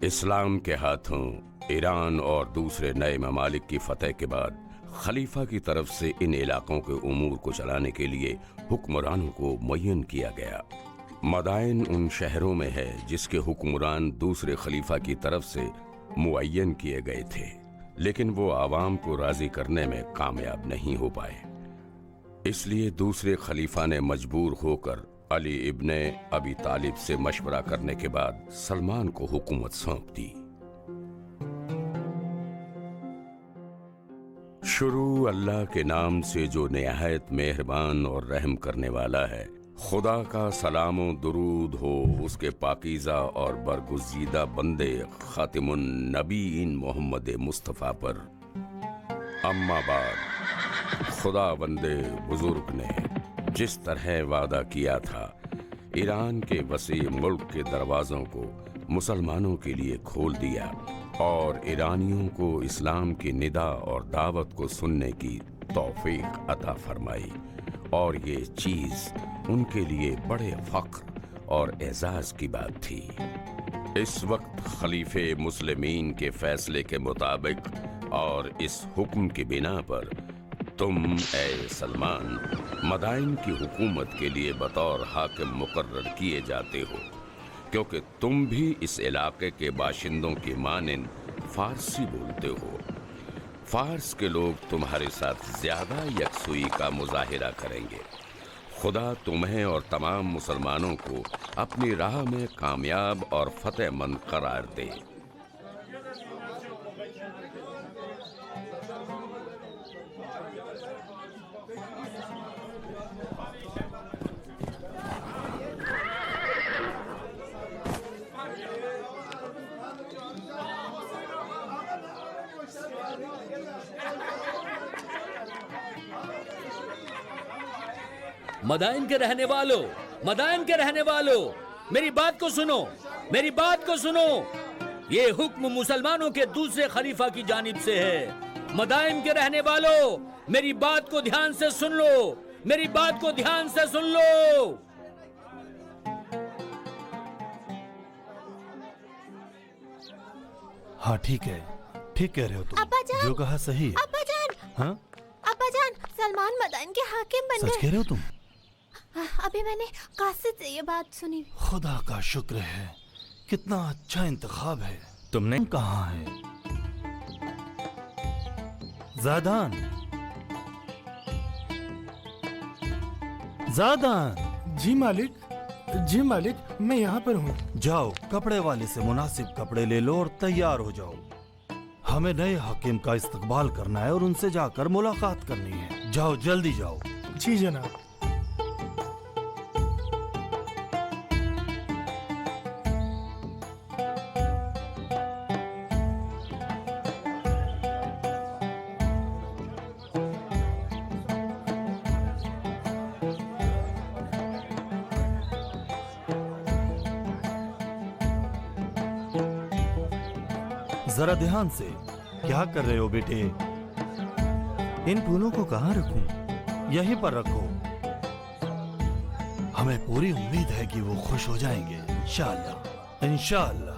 اسلام کے ہاتھوں ایران اور دوسرے نئے ممالک کی فتح کے بعد خلیفہ کی طرف سے ان علاقوں کے امور کو چلانے کے لیے حکمرانوں کو معین کیا گیا۔ مدائن ان شہروں میں ہے جس کے حکمران دوسرے خلیفہ کی طرف سے معین کیے گئے تھے، لیکن وہ عوام کو راضی کرنے میں کامیاب نہیں ہو پائے۔ اس لیے دوسرے خلیفہ نے مجبور ہو کر علی ابن ابی طالب سے مشورہ کرنے کے بعد سلمان کو حکومت سونپ دی۔ شروع اللہ کے نام سے جو نہایت مہربان اور رحم کرنے والا ہے۔ خدا کا سلام و درود ہو اس کے پاکیزہ اور برگزیدہ بندے خاتم النبیین محمد مصطفیٰ پر۔ اما بعد، خدا بندے بزرگ نے جس طرح وعدہ کیا تھا ایران کے وسیع ملک کے دروازوں کو مسلمانوں کے لیے کھول دیا اور ایرانیوں کو اسلام کی ندا اور دعوت کو سننے کی توفیق عطا فرمائی، اور یہ چیز ان کے لیے بڑے فخر اور اعزاز کی بات تھی۔ اس وقت خلیفہ مسلمین کے فیصلے کے مطابق اور اس حکم کی بنا پر تم اے سلمان مدائن کی حکومت کے لیے بطور حاکم مقرر کیے جاتے ہو، کیونکہ تم بھی اس علاقے کے باشندوں کی مانند فارسی بولتے ہو۔ فارس کے لوگ تمہارے ساتھ زیادہ یکسوئی کا مظاہرہ کریں گے۔ خدا تمہیں اور تمام مسلمانوں کو اپنی راہ میں کامیاب اور فتح مند قرار دے۔ مدائن کے رہنے والوں، مدائن کے رہنے والوں، میری بات کو سنو، میری بات کو سنو۔ یہ حکم مسلمانوں کے دوسرے خلیفہ کی جانب سے ہے۔ مدائن کے رہنے والوں، میری بات کو دھیان سے سن لو، میری بات کو دھیان سے سن لو۔ ہاں ٹھیک ہے، ٹھیک کہہ رہے ہو تم، ابا جان، جو کہا صحیح ہے۔ ابا جان، ہاں ابا جان، سلمان مدائن کے حاکم بن سچ گئے۔ کہہ رہے ہو تم؟ ابھی میں نے قاصد سے یہ بات سنی۔ خدا کا شکر ہے، کتنا اچھا انتخاب ہے۔ تم نے کہاں ہے؟ زادان، زادان، جی مالک، جی مالک، میں یہاں پر ہوں۔ جاؤ کپڑے والے سے مناسب کپڑے لے لو اور تیار ہو جاؤ۔ ہمیں نئے حاکم کا استقبال کرنا ہے اور ان سے جا کر ملاقات کرنی ہے۔ جاؤ جلدی جاؤ۔ جی جناب۔ ذرا دھیان سے، کیا کر رہے ہو بیٹے؟ ان پھولوں کو کہاں رکھوں؟ یہیں پر رکھو۔ ہمیں پوری امید ہے کہ وہ خوش ہو جائیں گے، انشاءاللہ، انشاءاللہ۔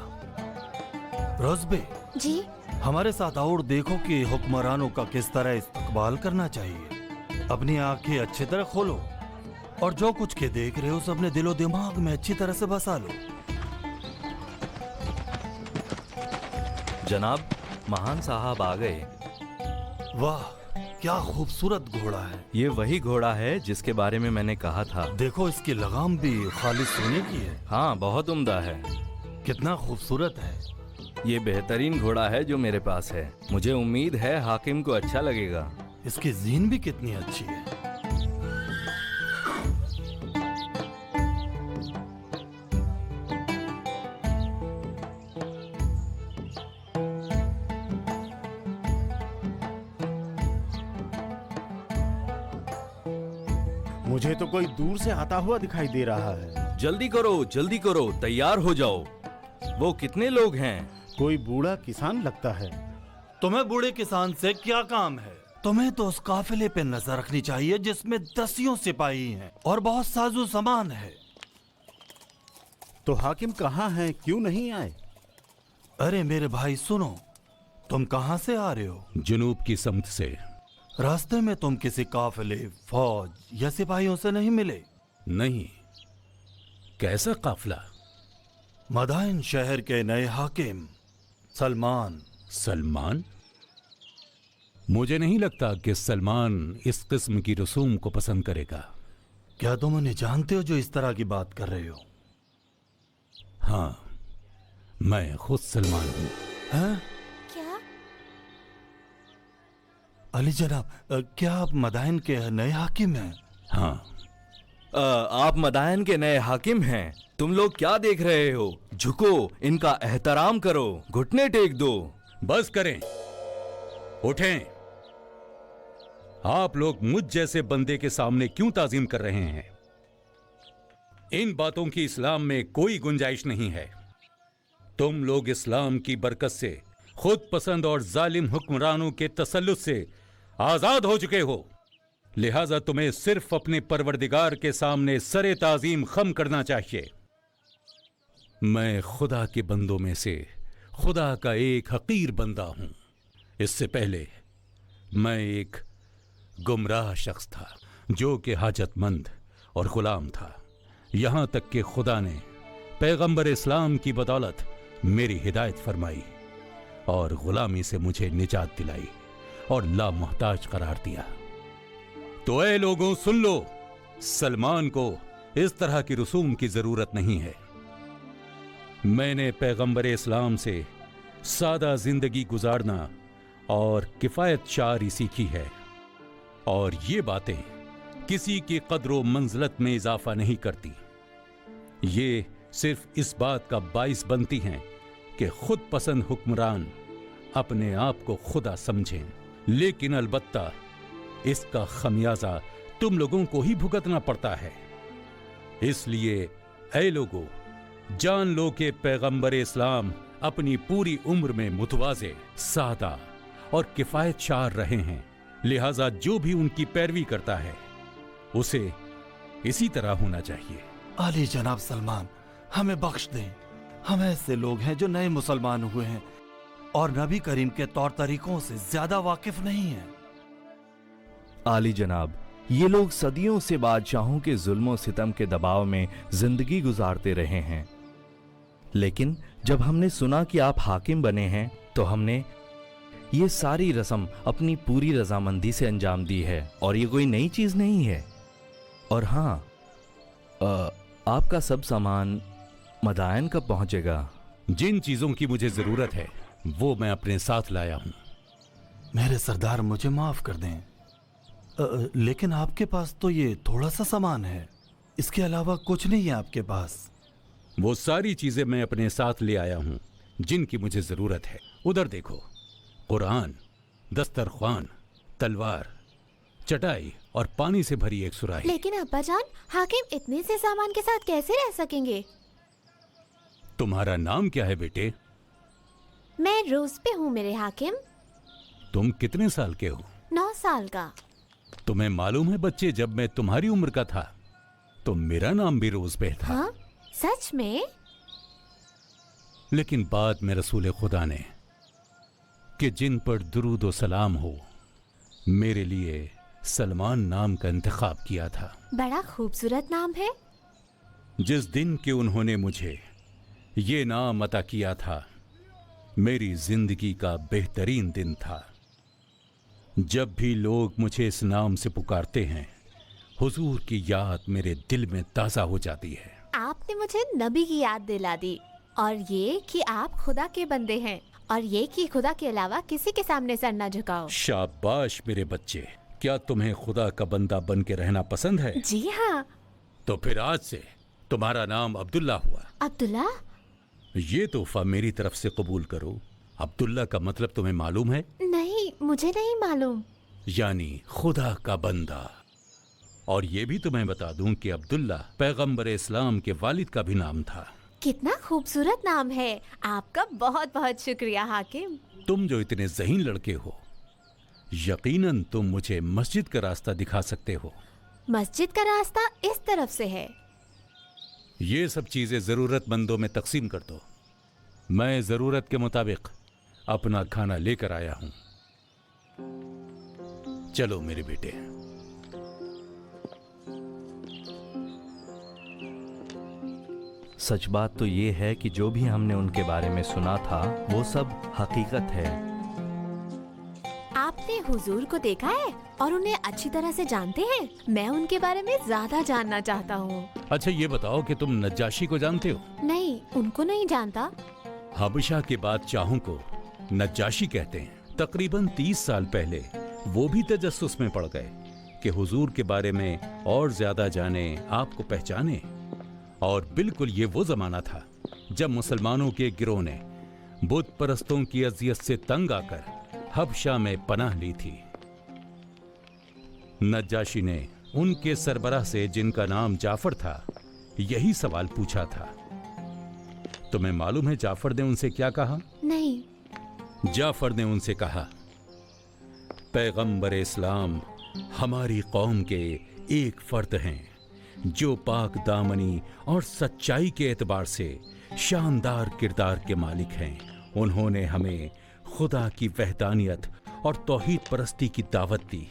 روزبے، جی ہمارے ساتھ اور دیکھو کہ حکمرانوں کا کس طرح استقبال کرنا چاہیے۔ اپنی آنکھیں اچھی طرح کھولو اور جو کچھ کے دیکھ رہے ہو اسے اپنے دل و دماغ میں اچھی طرح سے بسا لو۔ جناب، مہان صاحب آ گئے۔ واہ، کیا خوبصورت گھوڑا ہے۔ یہ وہی گھوڑا ہے جس کے بارے میں میں نے کہا تھا۔ دیکھو اس کی لگام بھی خالص سونے کی ہے۔ ہاں، بہت عمدہ ہے۔ کتنا خوبصورت ہے۔ یہ بہترین گھوڑا ہے جو میرے پاس ہے۔ مجھے امید ہے حاکم کو اچھا لگے گا۔ اس کی زین بھی کتنی اچھی ہے۔ مجھے تو کوئی دور سے آتا ہوا دکھائی دے رہا ہے۔ جلدی کرو، جلدی کرو، تیار ہو جاؤ۔ وہ کتنے لوگ ہیں؟ کوئی بوڑھا کسان لگتا ہے۔ تمہیں بوڑھے کسان سے کیا کام ہے؟ تمہیں تو اس قافلے پہ نظر رکھنی چاہیے جس میں 10 سپاہی ہیں اور بہت سازو سامان ہے۔ تو حاکم کہاں ہیں؟ کیوں نہیں آئے؟ अरे मेरे भाई सुनो, तुम कहाँ से आ रहे हो? जुनूब की समत से। रास्ते में तुम किसी काफिले, फौज या सिपाहियों से नहीं मिले? नहीं। कैसा काफिला? मदाइन शहर के नए हाकिम सलमान। सलमान? मुझे नहीं लगता कि सलमान इस किस्म की रसूम को पसंद करेगा। क्या तुम उन्हें जानते हो जो इस तरह की बात कर रहे हो? हाँ, मैं खुद सलमान हूँ। हैं? क्या? अली जनाब, क्या आप मदाइन के नए हाकिम हैं? हाँ। आप मदायन के नए हाकिम हैं। तुम लोग क्या देख रहे हो? झुको, इनका एहतराम करो, घुटने टेक दो। बस करें, उठें। आप लोग मुझ जैसे बंदे के सामने क्यों ताजीम कर रहे हैं? इन बातों की इस्लाम में कोई गुंजाइश नहीं है। तुम लोग इस्लाम की बरकत से, खुद पसंद और जालिम हुक्मरानों के तसल्लुत से आजाद हो चुके हो। लिहाजा तुम्हें सिर्फ अपने परवरदिगार के सामने सरे ताजीम खम करना चाहिए। मैं खुदा के बंदों में से खुदा का एक हकीर बंदा हूं। इससे पहले मैं एक गुमराह शख्स था जो कि हाजतमंद और गुलाम था, यहां तक कि खुदा ने पैगंबर इस्लाम की बदौलत मेरी हिदायत फरमाई और गुलामी से मुझे निजात दिलाई और लामोहताज करार दिया। तो ऐ लोगों सुन लो, सलमान को इस तरह की रसूम की जरूरत नहीं है। मैंने पैगंबर इस्लाम से सादा जिंदगी गुजारना और किफायत शारी सीखी है, और ये बातें किसी की कद्र मंजिलत में इजाफा नहीं करती। ये सिर्फ इस बात का बाइस बनती हैं कि खुद पसंद हुक्मरान अपने आप को खुदा समझें, लेकिन अलबत्ता इसका खमियाजा तुम लोगों को ही भुगतना पड़ता है। इसलिए ऐ लोगों, जान लो कि पैगंबर इस्लाम अपनी पूरी उम्र में मुतवाज़े, सादा और किफायत शार रहे हैं। लिहाजा जो भी उनकी पैरवी करता है उसे इसी तरह होना चाहिए। अली जनाब सलमान, हमें बख्श दें। हम ऐसे लोग हैं जो नए मुसलमान हुए हैं और नबी करीम के तौर तरीकों से ज्यादा वाकिफ नहीं हैं। आली जनाब, ये लोग सदियों से बादशाहों के जुल्म सितम के दबाव में जिंदगी गुजारते रहे हैं, लेकिन जब हमने सुना कि आप हाकिम बने हैं तो हमने ये सारी रस्म अपनी पूरी रजामंदी से अंजाम दी है, और ये कोई नई चीज नहीं है। और हाँ, आपका सब सामान मदायन कब पहुंचेगा? जिन चीजों की मुझे जरूरत है वो मैं अपने साथ लाया हूं। मेरे सरदार, मुझे माफ कर दें, लेकिन आपके पास तो ये थोड़ा सा सामान है, इसके अलावा कुछ नहीं है आपके पास। वो सारी चीजें मैं अपने साथ ले आया हूं जिनकी मुझे जरूरत है। उधर देखो, कुरान, दस्तरख्वान, तलवार, चटाई और पानी से भरी एक सुराही। लेकिन अब्बा जान, हाकिम इतने से सामान के साथ कैसे रह सकेंगे? तुम्हारा नाम क्या है बेटे? मैं रोज पे हूँ मेरे हाकिम। तुम कितने साल के हो? 9 साल का। तुम्हें मालूम है बच्चे, जब मैं तुम्हारी उम्र का था तो मेरा नाम भी रोज पे था। हाँ? सच में? लेकिन बाद में रसूल खुदा ने कि जिन पर दुरूद व सलाम हो, मेरे लिए सलमान नाम का इंतखाब किया था। बड़ा खूबसूरत नाम है। जिस दिन के उन्होंने मुझे ये नाम अता किया था, मेरी जिंदगी का बेहतरीन दिन था। जब भी लोग मुझे इस नाम से पुकारते हैं, हुजूर की याद मेरे दिल में ताज़ा हो जाती है। आपने मुझे नबी की याद दिला दी, और ये कि आप खुदा के बंदे हैं, और ये कि खुदा के अलावा किसी के सामने सर न झुकाओ। शाबाश मेरे बच्चे, क्या तुम्हें खुदा का बंदा बन के रहना पसंद है? जी हाँ। तो फिर आज से तुम्हारा नाम अब्दुल्ला हुआ। अब्दुल्ला? ये तोहफा मेरी तरफ से कबूल करो। अब्दुल्ला का मतलब तुम्हें मालूम है? नहीं, मुझे नहीं मालूम। यानी खुदा का बंदा। और ये भी तुम्हें बता दूं कि अब्दुल्ला पैगंबर इस्लाम के वालिद का भी नाम था। कितना खूबसूरत नाम है। आपका बहुत बहुत शुक्रिया हाकिम। तुम जो इतने ज़हीन लड़के हो, यकीनन तुम मुझे मस्जिद का रास्ता दिखा सकते हो। मस्जिद का रास्ता इस तरफ से है। ये सब चीजें जरूरतमंदों में तकसीम कर दो। मैं जरूरत के मुताबिक अपना खाना लेकर आया हूं। चलो मेरे बेटे। सच बात तो ये है कि जो भी हमने उनके बारे में सुना था वो सब हकीकत है। आपने हुजूर को देखा है और उन्हें अच्छी तरह से जानते हैं? मैं उनके बारे में ज्यादा जानना चाहता हूँ। अच्छा ये बताओ कि तुम नज्जाशी को जानते हो? नहीं, उनको नहीं जानता। हबशा के बादशाहों को नज्जाशी कहते हैं। तकरीबन 30 साल पहले वो भी तजस्सुस में पड़ गए कि हुजूर के बारे में और ज्यादा जाने, आपको पहचाने। और बिल्कुल ये वो जमाना था जब मुसलमानों के गिरोह ने बुत परस्तों की अजियत से तंग आकर हबशा में पनाह ली थी। नज्जाशी ने उनके सरबराह से, जिनका नाम जाफर था, यही सवाल पूछा था। तुम्हें मालूम है जाफर ने उनसे क्या कहा? नहीं। जाफर ने उनसे कहा, पैगंबर इस्लाम हमारी कौम के एक फर्द हैं जो पाक दामनी और सच्चाई के एतबार से शानदार किरदार के मालिक हैं। उन्होंने हमें खुदा की वहदानियत और तौहीद परस्ती की दावत दी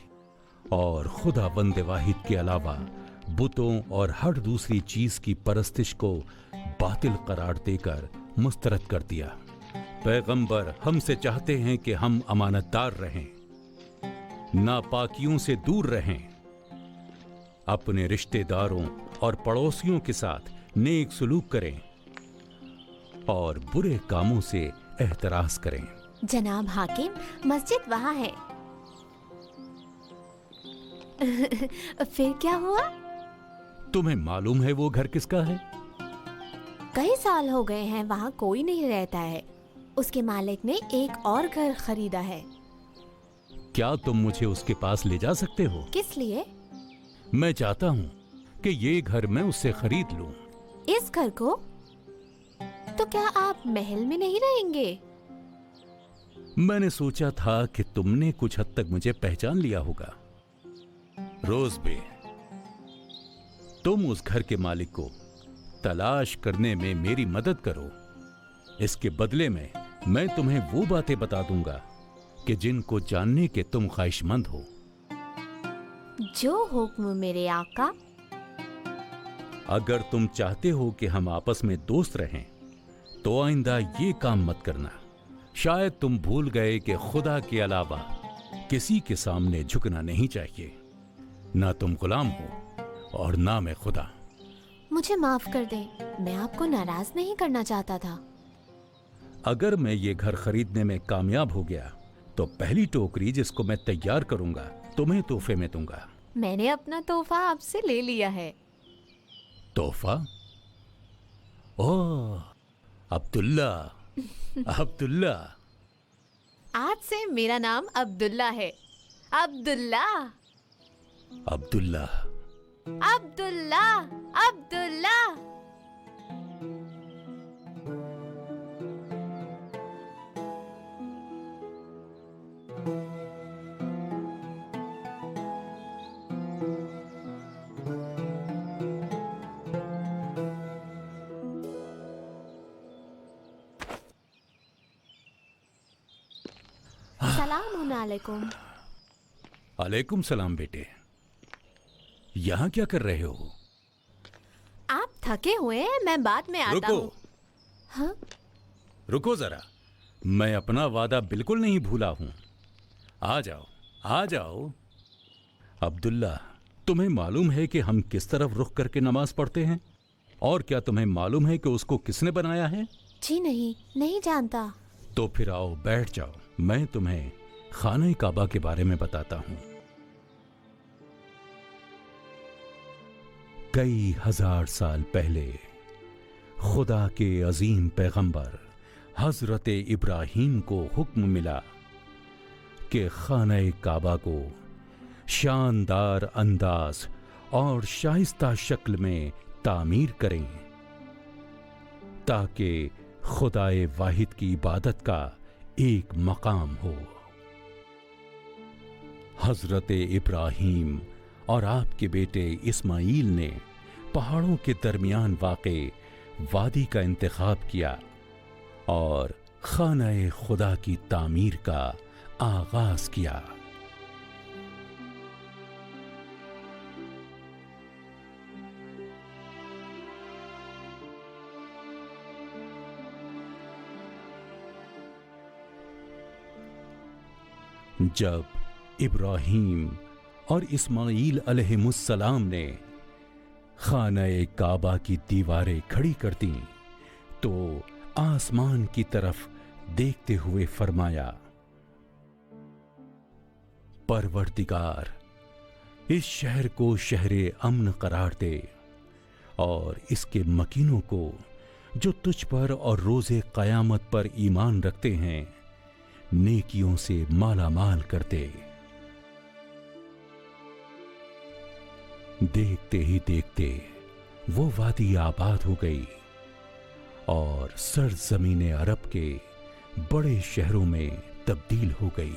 और खुदा बंद वाहिद के अलावा बुतों और हर दूसरी चीज की परस्तिश को बातिल करार देकर मुस्तरद कर दिया। पैगंबर हमसे चाहते हैं कि हम अमानतदार रहें, नापाकियों से दूर रहें, अपने रिश्तेदारों और पड़ोसियों के साथ नेक सलूक करें और बुरे कामों से एहतराज करें। जनाब हाकिम, मस्जिद वहाँ है। फिर क्या हुआ? तुम्हें मालूम है वो घर किसका है? कई साल हो गए हैं वहाँ कोई नहीं रहता है। उसके मालिक ने एक और घर खरीदा है। क्या तुम मुझे उसके पास ले जा सकते हो? किस लिए? मैं चाहता हूँ कि ये घर मैं उससे खरीद लूं। इस घर को? तो क्या आप महल में नहीं रहेंगे? मैंने सोचा था कि तुमने कुछ हद तक मुझे पहचान लिया होगा। रोज़बे, तुम उस घर के मालिक को तलाश करने में मेरी मदद करो। इसके बदले में मैं तुम्हें वो बातें बता दूंगा कि जिनको जानने के तुम ख्वाहिशमंद हो। जो हुक्म मेरे आका। अगर तुम चाहते हो कि हम आपस में दोस्त रहें तो आइंदा ये काम मत करना। शायद तुम भूल गए कि खुदा के अलावा किसी के सामने झुकना नहीं चाहिए। ना तुम गुलाम हो और ना मैं खुदा। मुझे माफ कर दें, मैं आपको नाराज नहीं करना चाहता था। अगर मैं ये घर खरीदने में कामयाब हो गया तो पहली टोकरी जिसको मैं तैयार करूंगा तुम्हें तोहफे में दूंगा। मैंने अपना तोहफा आपसे ले लिया है। तोहफा? ओह, अब्दुल्ला। अब्दुल्ला। आज से मेरा नाम अब्दुल्ला है। अब्दुल्ला, अब्दुल्ला, अब्दुल्ला, अब्दुल्ला। सलामुअलैकुम। अलैकुम सलाम बेटे। यहाँ क्या कर रहे हो? आप थके हुए हैं, मैं बाद में आता हूँ। रुको। हाँ? रुको जरा, मैं अपना वादा बिल्कुल नहीं भूला हूं। आ जाओ, आ जाओ। अब्दुल्ला, तुम्हें मालूम है कि हम किस तरफ रुख करके नमाज पढ़ते हैं? और क्या तुम्हें मालूम है कि उसको किसने बनाया है? जी नहीं, नहीं जानता। तो फिर आओ बैठ जाओ, मैं तुम्हें खाने काबा के बारे में बताता हूं। कई हजार साल पहले खुदा के अजीम पैगंबर हजरत इब्राहीम को हुक्म मिला कि खाने काबा को शानदार अंदाज और शाइस्ता शक्ल में तामीर करें ताकि खुदाए वाहिद की इबादत का एक मकाम हो। हजरत इब्राहीम और आपके बेटे इस्माइल ने पहाड़ों के दरमियान वाक़े वादी का इंतखाब किया اور خانہ خدا کی تعمیر کا آغاز کیا۔ جب ابراہیم اور اسماعیل علیہ السلام نے خانہ کعبہ کی دیواریں کھڑی کر دیں تو آسمان کی طرف دیکھتے ہوئے فرمایا، پروردگار، اس شہر کو شہر امن قرار دے اور اس کے مکینوں کو جو تجھ پر اور روز قیامت پر ایمان رکھتے ہیں نیکیوں سے مالا مال کر دے۔ دیکھتے ہی دیکھتے وہ وادی آباد ہو گئی اور سرزمین عرب کے بڑے شہروں میں تبدیل ہو گئی۔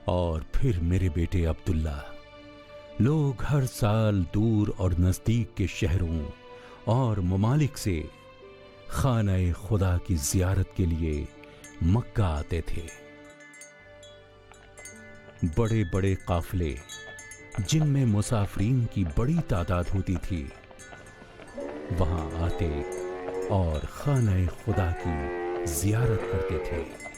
اور پھر میرے بیٹے عبداللہ، لوگ ہر سال دور اور نزدیک کے شہروں اور ممالک سے خانہ خدا کی زیارت کے لیے مکہ آتے تھے۔ بڑے بڑے قافلے جن میں مسافرین کی بڑی تعداد ہوتی تھی وہاں آتے اور خانہ خدا کی زیارت کرتے تھے۔